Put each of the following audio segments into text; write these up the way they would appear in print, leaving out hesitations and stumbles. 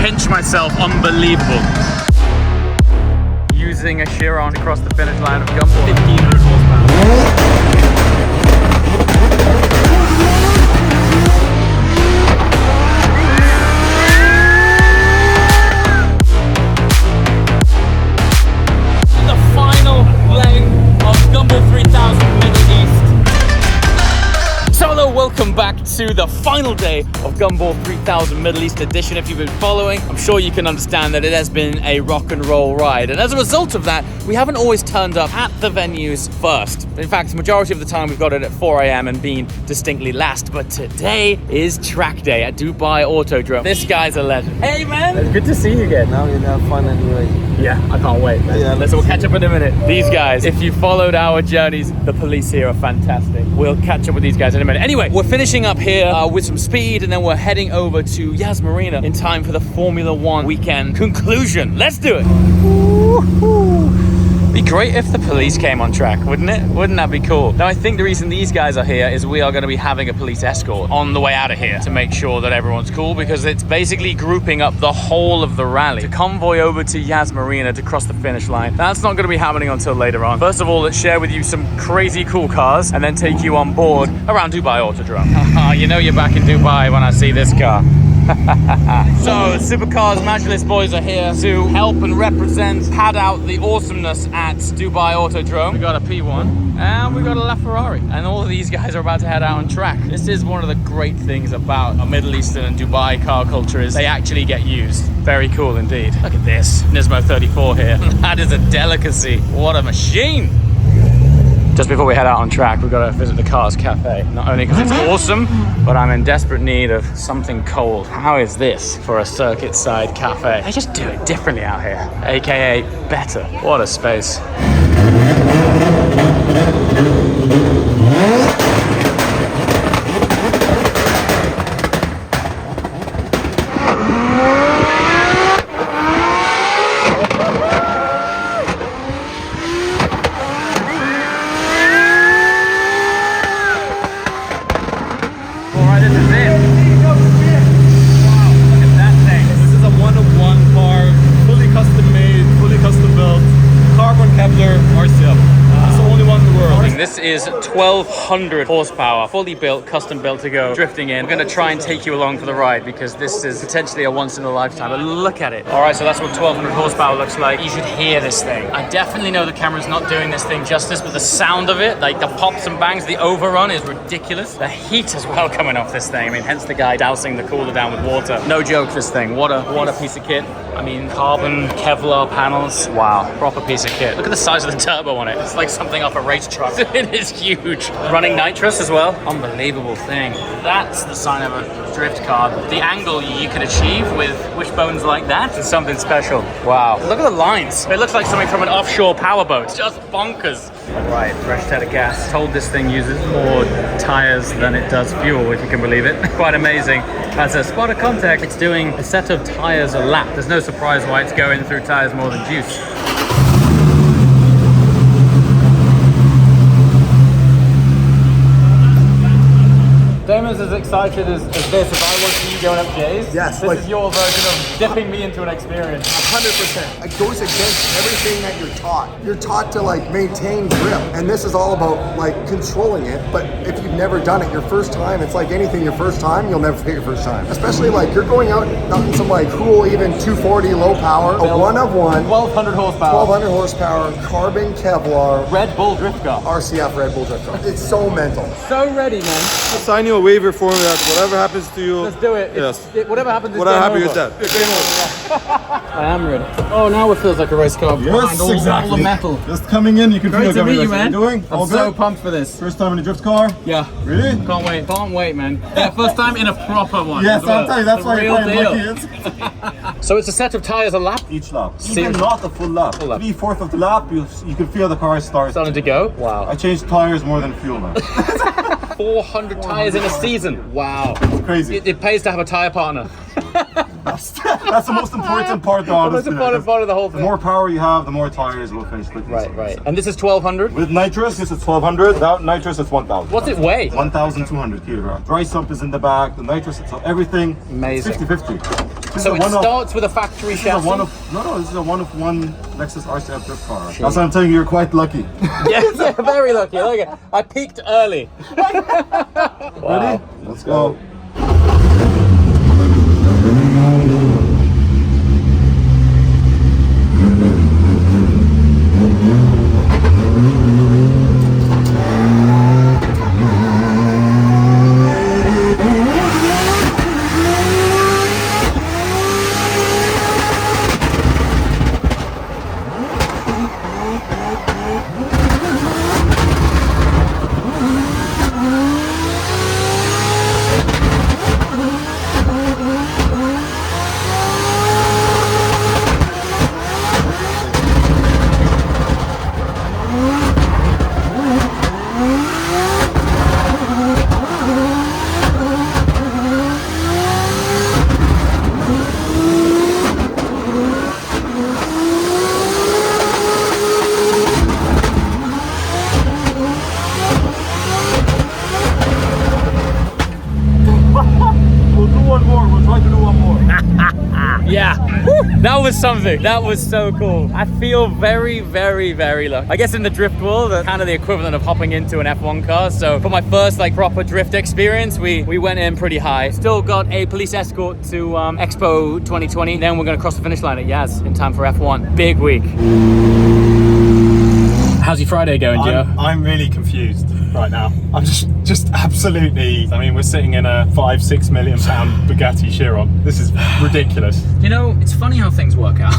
pinch myself, unbelievable. Using a Chiron to cross the finish line of Gumball. 1500 horsepower. Welcome back to the final day of Gumball 3000 Middle East Edition. If you've been following, I'm sure you can understand that it has been a rock and roll ride. And as a result of that, we haven't always turned up at the venues first. In fact, the majority of the time we've got it at 4 a.m. and been distinctly last. But today is track day at Dubai Autodrome. This guy's a legend. Hey man! It's good to see you again. Now you have fun anyway. Yeah, I can't wait. Yeah, we'll catch up in a minute. These guys, if you followed our journeys, the police here are fantastic. We'll catch up with these guys in a minute. Anyway, we're finishing up here with some speed, and then we're heading over to Yas Marina in time for the Formula One weekend conclusion. Let's do it. Woo-hoo. Be great if the police came on track, wouldn't it? Wouldn't that be cool? Now, I think the reason these guys are here is we are going to be having a police escort on the way out of here to make sure that everyone's cool, because it's basically grouping up the whole of the rally to convoy over to Yas Marina to cross the finish line. That's not going to be happening until later on. First of all, let's share with you some crazy cool cars and then take you on board around Dubai Autodrome. You know you're back in Dubai when I see this car. So, Supercars Majlis boys are here to help and represent, pad out the awesomeness at Dubai Autodrome. We got a P1 and we got a LaFerrari, and all of these guys are about to head out on track. This is one of the great things about a Middle Eastern and Dubai car culture, is they actually get used. Very cool indeed. Look at this, Nismo 34 here. That is a delicacy. What a machine. Just before we head out on track, we've got to visit the Cars Cafe. Not only because it's awesome, but I'm in desperate need of something cold. How is this for a circuit side cafe? They just do it differently out here, AKA better. What a space. This is 1200 horsepower, fully built, custom built to go drifting in. We're going to try and take you along for the ride because this is potentially a once in a lifetime. But look at it. All right, so that's what 1200 horsepower looks like. You should hear this thing. I definitely know the camera's not doing this thing justice, but the sound of it, like the pops and bangs, the overrun is ridiculous. The heat as well coming off this thing. I mean, hence the guy dousing the cooler down with water. No joke, this thing. What a piece of kit. I mean, carbon Kevlar panels. Wow, proper piece of kit. Look at the size of the turbo on it. It's like something off a race truck. It is huge. Running nitrous as well. Unbelievable thing. That's the sign of a drift car. The angle you can achieve with wishbones like that is something special. Wow. Look at the lines. It looks like something from an offshore powerboat. It's just bonkers. All right, fresh set of gas. Told this thing uses more tires than it does fuel, if you can believe it. Quite amazing. As a spot of contact, it's doing a set of tires a lap. There's no surprise why it's going through tires more than juice. Damon's as excited as this. If I was you going up Jay's, yes, this is your version of dipping me into an experience. 100%. It goes against everything that you're taught. You're taught to like maintain grip, and this is all about like controlling it. But if you've never done it your first time, it's like anything your first time, you'll never forget your first time. Especially like you're going out in some like cool, even 240 low power, a one of one, 1200 horsepower, 1200 horsepower, carbon Kevlar, Red Bull drift car, RCF Red Bull drift car. It's so mental. So ready, man. I'll sign you a waiver for me that whatever happens to you. Let's do it. Yes. Whatever happens, it's whatever happens game is that. I am ready. Oh, now it feels like a race car. Yes, all exactly. The metal. Just coming in, you can Great feel to meet you, what man. you're doing. I'm All so good? pumped for this. First time in a drift car? Yeah. Really? Can't wait, man. Yeah, first time in a proper one. Yes, I'll tell you, that's why you're quite lucky. So it's a set of tires a lap? Each lap. Even not a full lap. 3/4 of the lap, you can feel the car starting to go? Wow. I changed tires more than fuel now. 400 tires in a season. Wow. It's crazy. It pays to have a tire partner. That's the most important part, though. The most important part of the whole thing. The more power you have, the more tires will finish quickly. Right. And this is 1200? With nitrous, this is 1200. Without nitrous, it's 1000. What's it weigh? 1200 kilograms. Dry sump is in the back, the nitrous, so everything. Amazing. 50-50. So it starts with a factory This is chassis? this is a one of one Lexus RCF drift car. That's what I'm telling you, you're quite lucky. Yeah, very lucky. Look at, I peaked early. Ready? Let's go. Yeah, woo, that was something. That was so cool. I feel very, very, very lucky. I guess in the drift world, that's kind of the equivalent of hopping into an F1 car. So for my first like proper drift experience, we went in pretty high. Still got a police escort to Expo 2020. Then we're gonna cross the finish line at Yaz in time for F1. Big week. How's your Friday going, Joe? I'm really confused right now. I'm just absolutely, I mean, we're sitting in a £5-6 million Bugatti Chiron. This is ridiculous. You know, it's funny how things work out.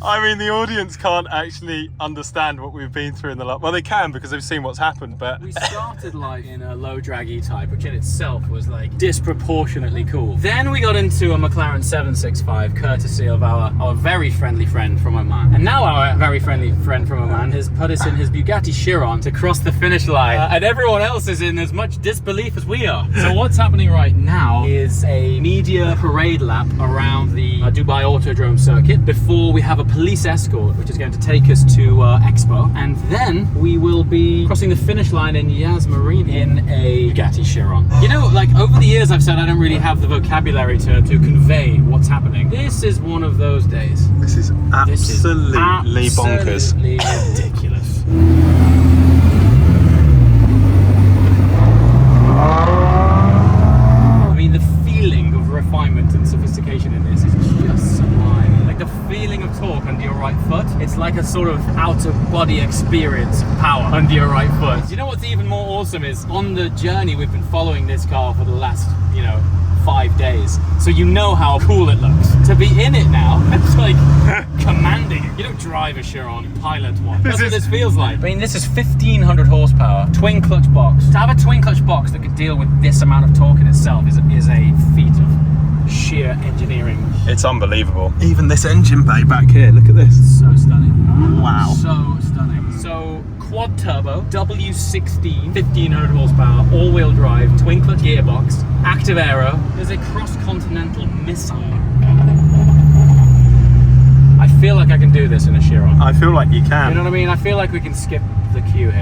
I mean, the audience can't actually understand what we've been through in the last, well, they can because they've seen what's happened, but We started like in a low drag E-Type, which in itself was like disproportionately cool. Then we got into a McLaren 765, courtesy of our very friendly friend from Oman. And now our very friendly friend from Oman has put us in his Bugatti Chiron to cross the finish line. And everyone else is in as much disbelief as we are. So what's happening right now is a media parade lap around the Dubai Autodrome circuit before we have a police escort, which is going to take us to Expo. And then we will be crossing the finish line in Yas Marina in a Bugatti Chiron. You know, like over the years I've said I don't really have the vocabulary to convey what's happening. This is one of those days. this is absolutely bonkers. Absolutely ridiculous. I mean, the feeling of refinement and sophistication in this is just sublime. Like the feeling of torque under your right foot, it's like a sort of out-of-body experience of power under your right foot. You know what's even more awesome is on the journey we've been following this car for the last, 5 days. So you know how cool it looks. To be in it now, it's like commanding it. You don't drive a Chiron, you pilot one. That's what this feels like. I mean, this is 1,500 horsepower, twin clutch box. To have a twin clutch box that could deal with this amount of torque in itself is a feat of sheer engineering. It's unbelievable. Even this engine bay back here, look at this. So stunning. Wow. So stunning. So quad turbo, W16, 1,500 horsepower, all-wheel drive, twin clutch gearbox, active aero. There's a cross-continental missile. I feel like I can do this in a Chiron. I feel like you can. You know what I mean? I feel like we can skip the queue here.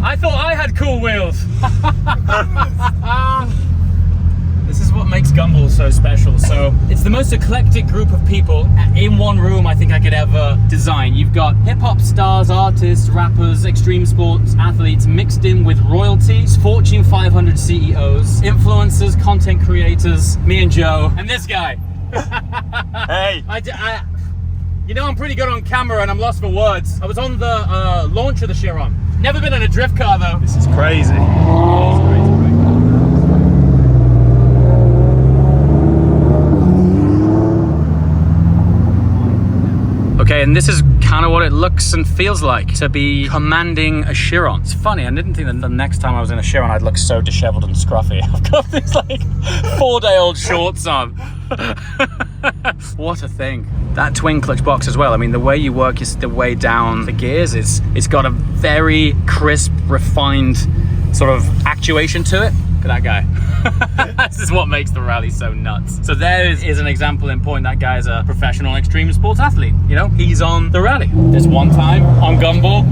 I thought I had cool wheels. This is what makes Gumball so special. So it's the most eclectic group of people in one room I think I could ever design. You've got hip-hop stars, artists, rappers, extreme sports athletes mixed in with royalties, Fortune 500 CEOs, influencers, content creators, me and Joe, and this guy. Hey. I'm pretty good on camera and I'm lost for words. I was on the launch of the Chiron. Never been in a drift car though. This is crazy. Okay, and this is kind of what it looks and feels like to be commanding a Chiron. It's funny, I didn't think that the next time I was in a Chiron I'd look so disheveled and scruffy. I've got these like 4-day-old shorts on. What a thing. That twin clutch box as well, I mean, the way you work is the way down the gears. It's got a very crisp, refined sort of actuation to it. Look at that guy. This is what makes the rally so nuts. So there is an example in point. That guy is a professional extreme sports athlete. You know, he's on the rally. This one time on Gumball,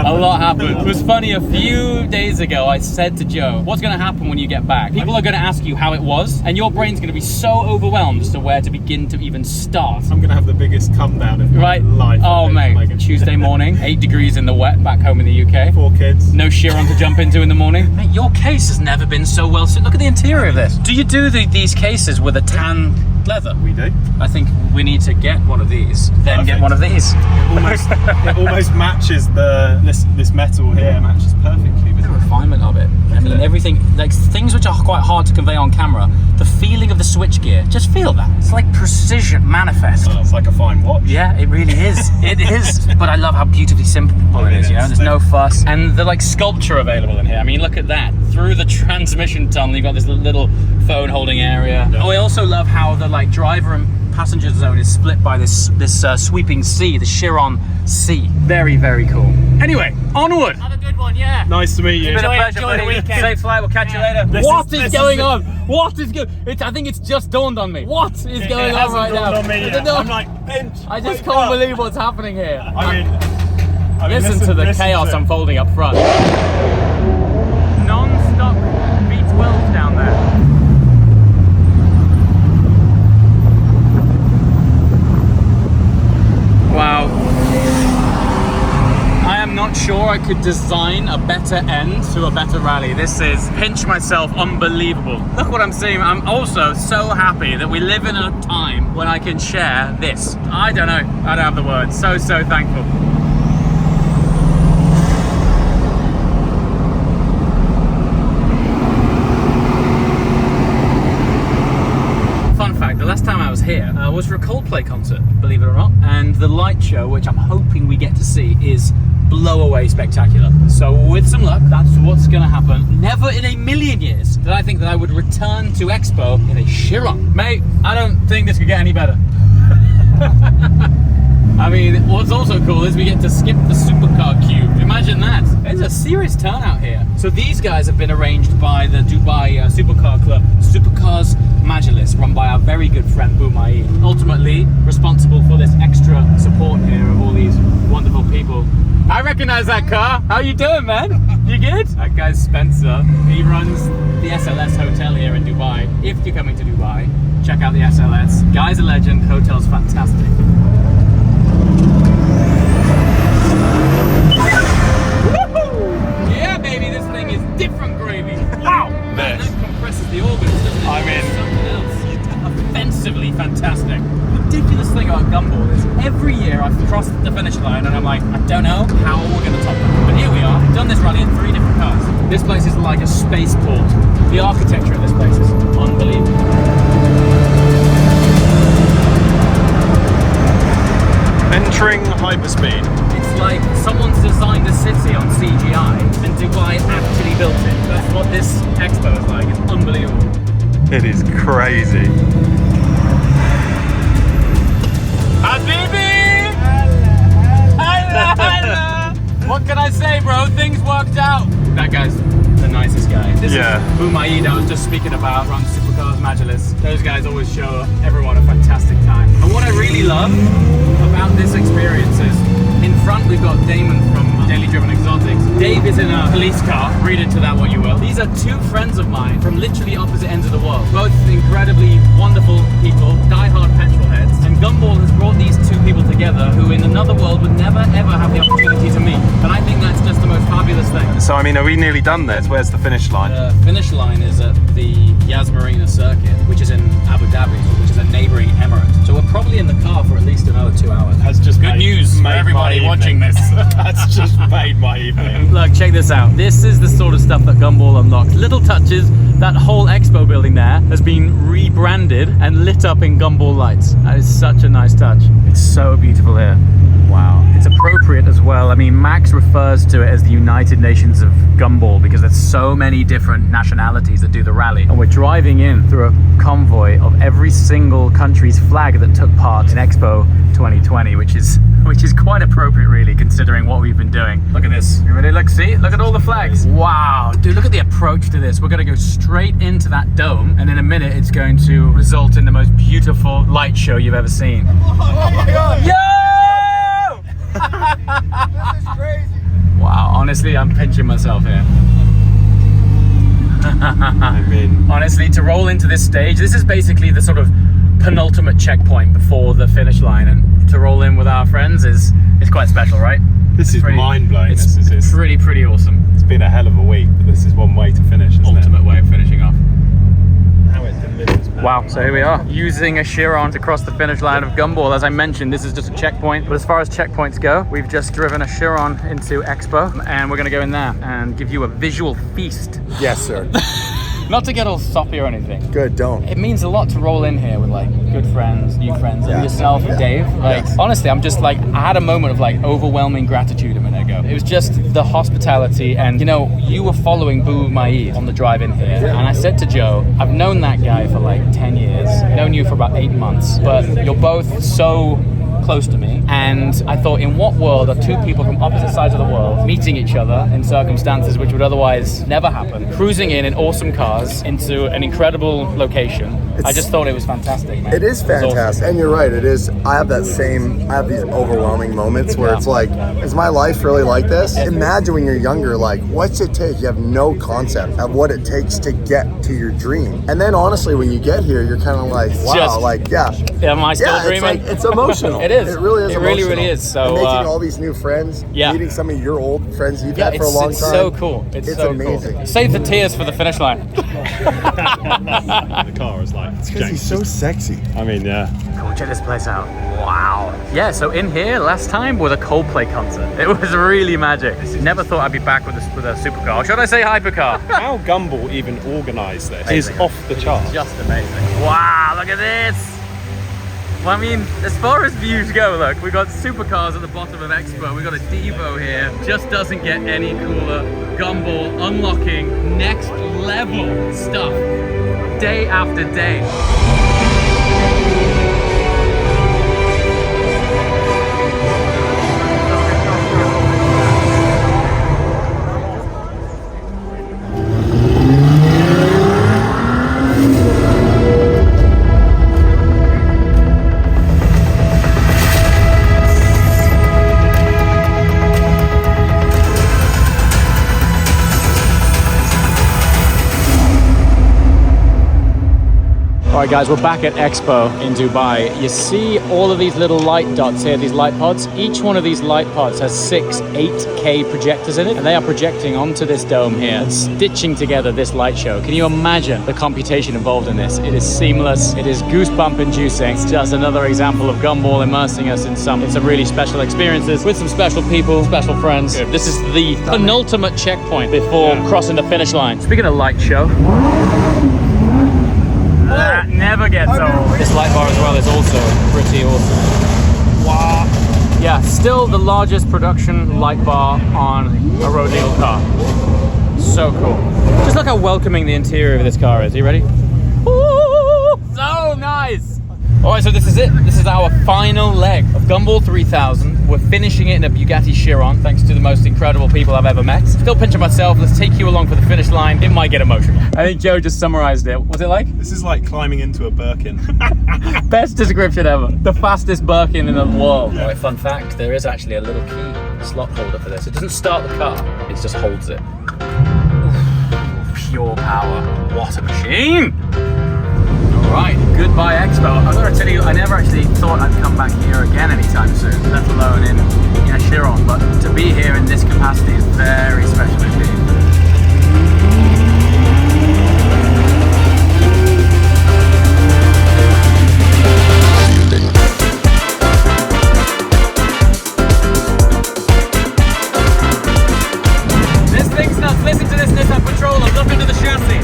a lot happened. It was funny, a few days ago, I said to Joe, what's going to happen when you get back? People are going to ask you how it was, and your brain's going to be so overwhelmed as to where to begin to even start. I'm going to have the biggest come down of my life. Oh, mate. Like Tuesday morning, 8 degrees in the wet back home in the UK. 4 kids. No Chiron to jump into in the morning. Mate, your case has never been so well suited. Look at the interior of this. Do you do these cases with a tan leather? We do. I think we need to get one of these, then Perfect. get one of these. It almost matches this metal here. Matches perfectly with The refinement of it. I mean, everything, like things which are quite hard to convey on camera, the feeling of the switchgear, just feel that. It's like precision manifest. It's like a fine watch. Yeah, it really is. It is. But I love how beautifully simple it is, you know? There's no fuss. And the like sculpture available in here. I mean, look at that. Through the transmission tunnel, you've got this little phone holding area. Yeah. Oh, I also love how the like driver and passenger zone is split by this sweeping sea, the Chiron Sea. Very, very cool. Anyway, onward. Have a good one, yeah. Nice to meet you. It's been a pleasure, buddy. The weekend. Safe flight. We'll catch you later. What is going on? What is going? I think it's just dawned on me. What is going on right now? On me yet. I'm like, pinch. I just can't believe what's happening here. I mean, listen to the chaos unfolding up front. Non-stop V12 down there. Wow. I am not sure I could design a better end to a better rally. This is, pinch myself, unbelievable. Look what I'm seeing. I'm also so happy that we live in a time when I can share this. I don't know. I don't have the words. So thankful. The last time I was here was for a Coldplay concert, believe it or not, and the light show, which I'm hoping we get to see, is blow away spectacular. So with some luck, that's what's going to happen. Never in a million years did I think that I would return to Expo in a Chiron. Mate, I don't think this could get any better. I mean, what's also cool is we get to skip the supercar queue. Imagine that. There's a serious turnout here. So these guys have been arranged by the Dubai Supercar Club, Supercars Majlis, run by our very good friend Boumaid. Ultimately responsible for this extra support here of all these wonderful people. I recognize that car. How you doing, man? You good? That guy's Spencer. He runs the SLS hotel here in Dubai. If you're coming to Dubai, check out the SLS. Guy's a legend. Hotel's fantastic. Yeah, baby, this thing is different gravy. Wow! Man, that compresses the organs, doesn't it? I mean, something else. Offensively fantastic. The ridiculous thing about Gumball is every year I've crossed the finish line and I'm like, I don't know how we're going to top it. But here we are, done this rally in 3 different cars. This place is like a spaceport. The architecture of this place is unbelievable. Entering hyperspeed. It's like someone's designed a city on CGI and Dubai actually built it. That's what this expo is like. It's unbelievable. It is crazy. Habibi! Hello. What can I say, bro? Things worked out. That guy's the nicest guy. This is Boumaid I was just speaking about, runs Supercars Majlis. Those guys always show everyone a fantastic time. And what I really love about this experience is in front we've got Damon from Daily Driven Exotics. Dave is in a police car, read into that what you will. These are 2 friends of mine from literally opposite ends of the world. Both incredibly wonderful people, die-hard petrol heads. And Gumball has brought these 2 people together who in another world would never ever have the opportunity to meet. And I think that's just the most fabulous thing. So I mean, are we nearly done this? Where's the finish line? The finish line is at the Yas Marina circuit, which is in Abu Dhabi, which is a neighbouring emirate. So we're probably in the car for at least another 2 hours. That's just good news for everybody watching this. That's just made my evening. Look, check this out. This is the sort of stuff that Gumball unlocks. Little touches. That whole expo building there has been rebranded and lit up in Gumball lights. That is such a nice touch. It's so beautiful here. Wow. It's appropriate as well. I mean, Max refers to it as the United Nations of Gumball because there's so many different nationalities that do the rally. And we're driving in through a convoy of every single country's flag that took part in Expo 2020, which is quite appropriate really considering what we've been doing. Look at this. You ready? Look, see? Look at all the flags. Wow. Dude, look at the approach to this. We're gonna go straight into that dome, and in a minute it's going to result in the most beautiful light show you've ever seen. Oh my God! Yo! This is crazy. Wow, honestly, I'm pinching myself here. I mean, Honestly, to roll into this stage, this is basically the sort of penultimate checkpoint before the finish line, and to roll in with our friends is quite special, right? this is mind-blowing. It's It's pretty awesome. been a hell of a week, but this is one way to finish, isn't Ultimate way of finishing off. it? How it delivers, man. Wow, so here we are, using a Chiron to cross the finish line of Gumball. As I mentioned, this is just a checkpoint, but as far as checkpoints go, we've just driven a Chiron into Expo, and we're gonna go in there and give you a visual feast. Yes, sir. Not to get all soppy or anything. Good, don't. It means a lot to roll in here with like good friends, new friends, Yeah. and yourself and Dave. Like, Yes. honestly, I'm just like, I had a moment of like overwhelming gratitude a minute ago. It was just the hospitality, and you know, you were following Boo Maïd on the drive in here, and I said to Joe, I've known that guy for like 10 years, known you for about 8 months, but you're both so close to me, and I thought, in what world are two people from opposite sides of the world meeting each other in circumstances which would otherwise never happen, cruising in awesome cars into an incredible location. I just thought it was fantastic, man. It is It was awesome. fantastic, and you're right. It is. I have these overwhelming moments where it's like, is my life really like this? Imagine when you're younger, like, what's it take? You have no concept of what it takes to get to your dream. And then honestly, when you get here, you're kind of like, wow, just- like, yeah. Am I still Yeah, it's dreaming? like, it's emotional. It is. It really is. It really, emotional. really is. So, and making all these new friends, yeah. meeting some of your old friends you've Yeah, had for a long it's time. so cool. It's so amazing. cool. Save the tears for the finish line. The car is like, Because he's so sexy. I mean, yeah. Cool, check this place out. Wow. Yeah, so in here last time was a Coldplay concert. It was really magic. Never thought I'd be back with a supercar. Or should I say hypercar? How Gumball even organised this is Amazing. off the chart. Just amazing. Wow, look at this. Well, I mean, as far as views go, look, we got supercars at the bottom of Expo. We got a Devo here. Just doesn't get any cooler. Gumball unlocking next level stuff day after day. Alright guys, we're back at Expo in Dubai. You see all of these little light dots here, these light pods? Each one of these light pods has 6 8K projectors in it, and they are projecting onto this dome here and stitching together this light show. Can you imagine the computation involved in this? It is seamless, it is goosebump inducing. It's just another example of Gumball immersing us in some really special experiences with some special people, special friends. This is the penultimate checkpoint before crossing the finish line. Speaking of light show, that never gets old. This light bar as well is also pretty awesome. Wow. Yeah, still the largest production light bar on a rodeo car. So cool. Just look how welcoming the interior of this car is. Are you ready? Ooh, so nice. All right, so this is it. This is our final leg of Gumball 3000. We're finishing it in a Bugatti Chiron, thanks to the most incredible people I've ever met. Still pinching myself. Let's take you along for the finish line. It might get emotional. I think Joe just summarized it. What's it like? This is like climbing into a Birkin. Best description ever. The fastest Birkin in the world. All right, fun fact, there is actually a little key slot holder for this. It doesn't start the car, it just holds it. Oof, pure power. What a machine. All right, goodbye Expo. I gotta tell you, I never actually thought I'd come back here again anytime soon, let alone in a Chiron, but to be here in this capacity is very special indeed. This thing's nuts. Listen to this Nissan Patrol. Look into the chassis.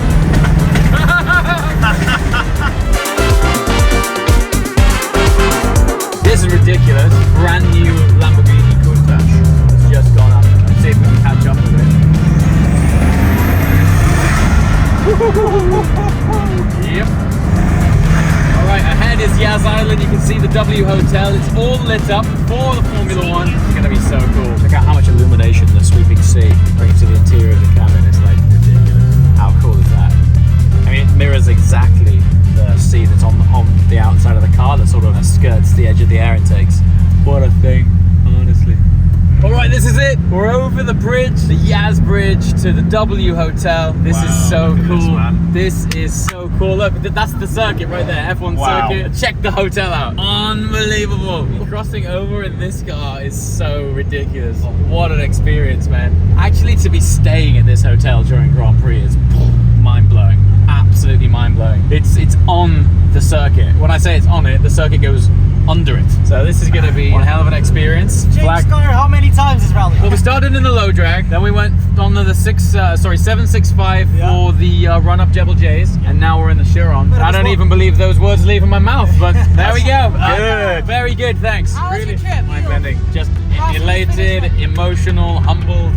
This is ridiculous. Brand new Lamborghini Countach has just gone up. Let's see if we can catch up with it. Yep. Alright, ahead is Yas Island. You can see the W Hotel. It's all lit up for the Formula One. It's going to be so cool. Check out how much illumination the sweeping sea brings to the interior of the cabin. It's like ridiculous. exactly the seat that's on the outside of the car that sort of skirts the edge of the air intakes. What a thing, honestly. All right, this is it. We're over the bridge, the Yaz Bridge, to the W Hotel. This is so cool. This is so cool. Look, that's the circuit right there, F1 circuit. Check the hotel out. Unbelievable. Crossing over in this car is so ridiculous. What an experience, man. Actually, to be staying at this hotel during Grand Prix is mind-blowing. Absolutely mind-blowing. It's on the circuit. When I say it's on it, the circuit goes under it. So this is going to be one hell of an experience. James Scott, how many times this rally? Well, we started in the low drag, then we went on to the 765 for the run-up JWWs, and now we're in the Chiron. I don't even believe those words leaving my mouth, but there we go. Good. Very good, thanks. How was your trip? Mind-bending. Just elated, emotional, humble,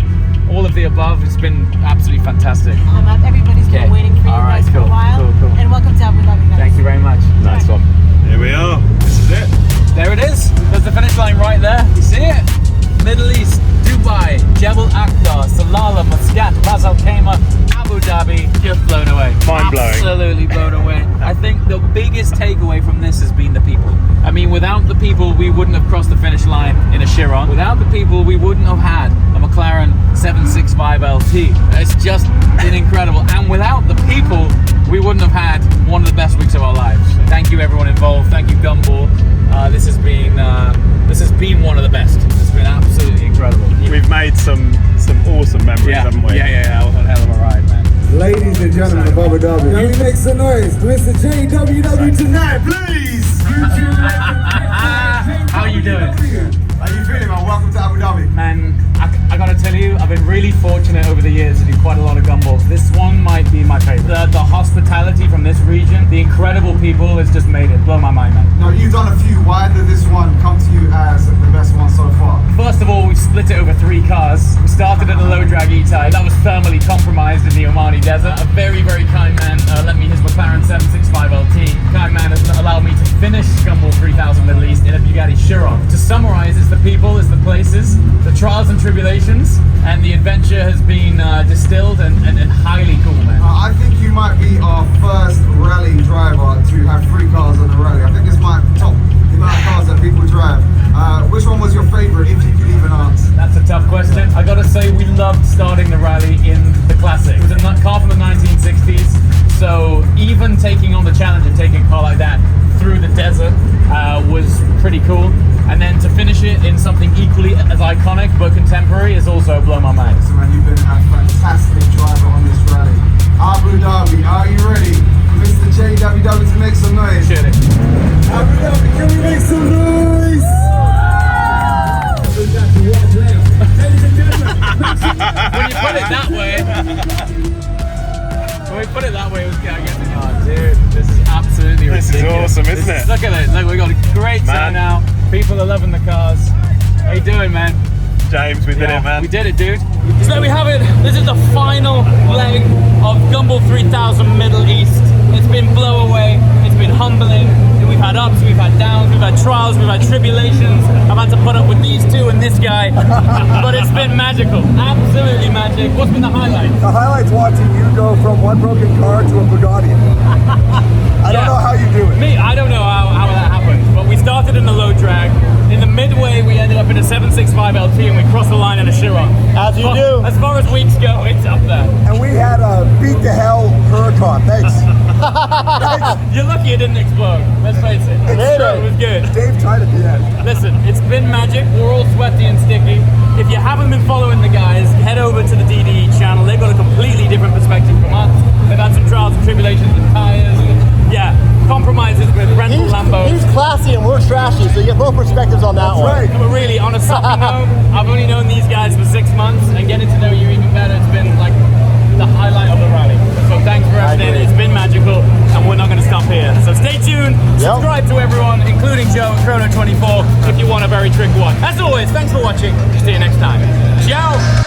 all of the above. It's been absolutely fantastic. Everybody's been waiting for you guys for a while. Cool. And welcome to Abu Dhabi, guys. Thank you very much. Nice one. Here we are. This is it. There it is. There's the finish line right there. You see it? Middle East, Dubai, Jebel Akhdar, Salalah, Muscat, Ras Al Khaimah, Abu Dhabi. Just blown away. Mind-blowing. Absolutely blown away. I think the biggest takeaway from this has been the people. I mean, without the people, we wouldn't have crossed the finish line in a Chiron. Without the people, we wouldn't have had a McLaren 765 LT. It's just been incredible. And without the people, we wouldn't have had one of the best weeks of our lives. Thank you everyone involved. Thank you Gumball. This has been one of the best. It's been absolutely incredible. We've made some awesome memories, haven't we? Yeah. It was a hell of a ride, man. Ladies and gentlemen of Abu Dhabi, can we make some noise? MrJWW tonight, please! How are you doing? How you feeling, man? Welcome to Abu Dhabi. Man, I gotta tell you, I've been really fortunate over the years to do quite a lot of Gumballs. This one might be my favorite. The hospitality from this region, the incredible people has just made it blow my mind, man. Now, you've done a few. Why did this one come to you as the best one so far? First of all, we split it over 3 cars. We started at the low drag E-Type. That was thermally compromised in the Omani desert. A very, very kind man lent me his McLaren 765 LT. Kind man has allowed me to finish Gumball 3000 Middle East in a Bugatti Chiron. To summarize, it's the people, it's the places, the trials and tribulations, and the adventure has been distilled and highly cool, man. I think you might be our first rally driver to have 3 cars on the rally. I think this might top the amount of cars that people drive. Which one was your favorite, if you could even answer? That's a tough question. I gotta say, we loved starting the rally in the Classic. It was a car from the 1960s, so even taking on the challenge of taking a car like that through the desert was pretty cool. And then to finish it in something equally as iconic but contemporary is also blown my mind. So, man, you've been a fantastic driver on this rally. Abu Dhabi, are you ready? MrJWW to make some noise. Shoot it. Abu Dhabi, can we make some noise? Ladies and gentlemen, When you put it that way, it was, I guess, oh, dude, this is absolutely This ridiculous. is awesome, isn't it? Look at it. Look, we got a great turnout. People are loving the cars. How you doing, man? James, we did it, man. We did it, dude. So there we have it. This is the final leg of Gumball 3000 Middle East. It's been blow away. It's been humbling. We've had ups, we've had downs, we've had trials, we've had tribulations. I've had to put up with these two and this guy. But it's been magical. Absolutely magic. What's been the highlight? The highlight's watching you go from one broken car to a Bugatti. I don't know how you do it. Me, I don't know how that happened. But we started in the low drag. In the midway, we ended up in a 765 LT and we crossed the line in a Chiron. As you do. As far as weeks go, it's up there. And we had a beat the hell Huracan. Thanks. You're lucky it didn't explode. Let's face it. It was good. Dave tried at the end. Listen, it's been magic. We're all sweaty and sticky. If you haven't been following the guys, head over to the DDE channel. They've got a completely different perspective from us. They've had some trials and tribulations with tires. Yeah, compromises with rental Lambos. He's classy and we're trashy, so you get both perspectives on that one. Right. But really, on a sucky note, I've only known these guys for 6 months, and getting to know you even better, it's been like the highlight of the rally. So thanks for everything. It's been magical, and we're not going to stop here. So stay tuned. Subscribe to everyone, including Joe and Chrono24, if you want a very trick one. As always, thanks for watching. See you next time. Ciao.